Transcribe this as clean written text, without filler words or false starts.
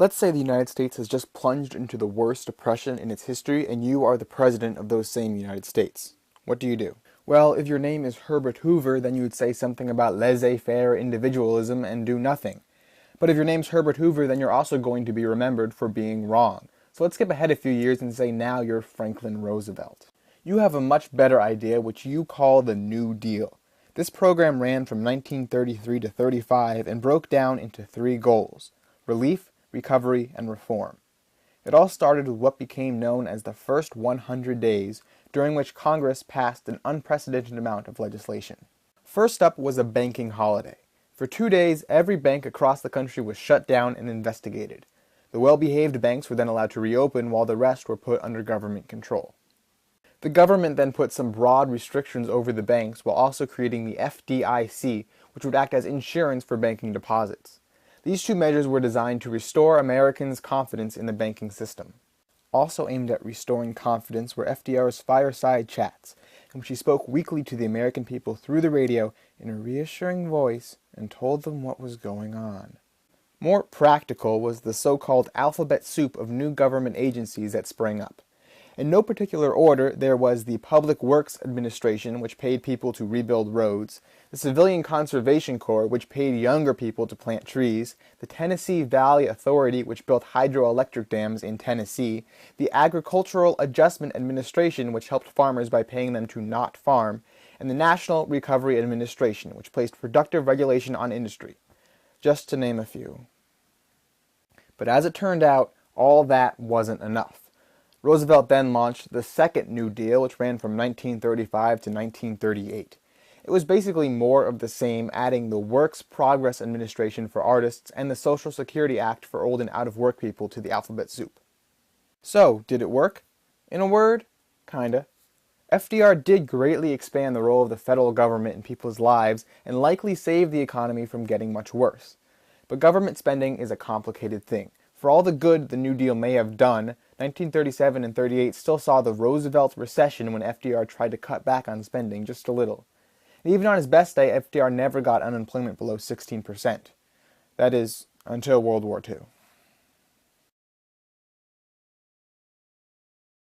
Let's say the United States has just plunged into the worst depression in its history and you are the president of those same United States. What do you do? Well, if your name is Herbert Hoover, then you would say something about laissez-faire individualism and do nothing. But if your name's Herbert Hoover, then you're also going to be remembered for being wrong. So let's skip ahead a few years and say now you're Franklin Roosevelt. You have a much better idea, which you call the New Deal. This program ran from 1933 to 35 and broke down into three goals: relief, recovery, and reform. It all started with what became known as the first 100 days, during which Congress passed an unprecedented amount of legislation. First up was a banking holiday. For 2 days, every bank across the country was shut down and investigated. The well-behaved banks were then allowed to reopen while the rest were put under government control. The government then put some broad restrictions over the banks while also creating the FDIC, which would act as insurance for banking deposits. These two measures were designed to restore Americans' confidence in the banking system. Also aimed at restoring confidence were FDR's fireside chats, in which he spoke weekly to the American people through the radio in a reassuring voice and told them what was going on. More practical was the so-called alphabet soup of new government agencies that sprang up. In no particular order, there was the Public Works Administration, which paid people to rebuild roads, the Civilian Conservation Corps, which paid younger people to plant trees, the Tennessee Valley Authority, which built hydroelectric dams in Tennessee, the Agricultural Adjustment Administration, which helped farmers by paying them to not farm, and the National Recovery Administration, which placed productive regulation on industry, just to name a few. But as it turned out, all that wasn't enough. Roosevelt then launched the Second New Deal, which ran from 1935 to 1938. It was basically more of the same, adding the Works Progress Administration for artists and the Social Security Act for old and out-of-work people to the alphabet soup. So, did it work? In a word, kinda. FDR did greatly expand the role of the federal government in people's lives and likely saved the economy from getting much worse. But government spending is a complicated thing. For all the good the New Deal may have done, 1937 and 38 still saw the Roosevelt recession when FDR tried to cut back on spending just a little. And even on his best day, FDR never got unemployment below 16%. That is, until World War II.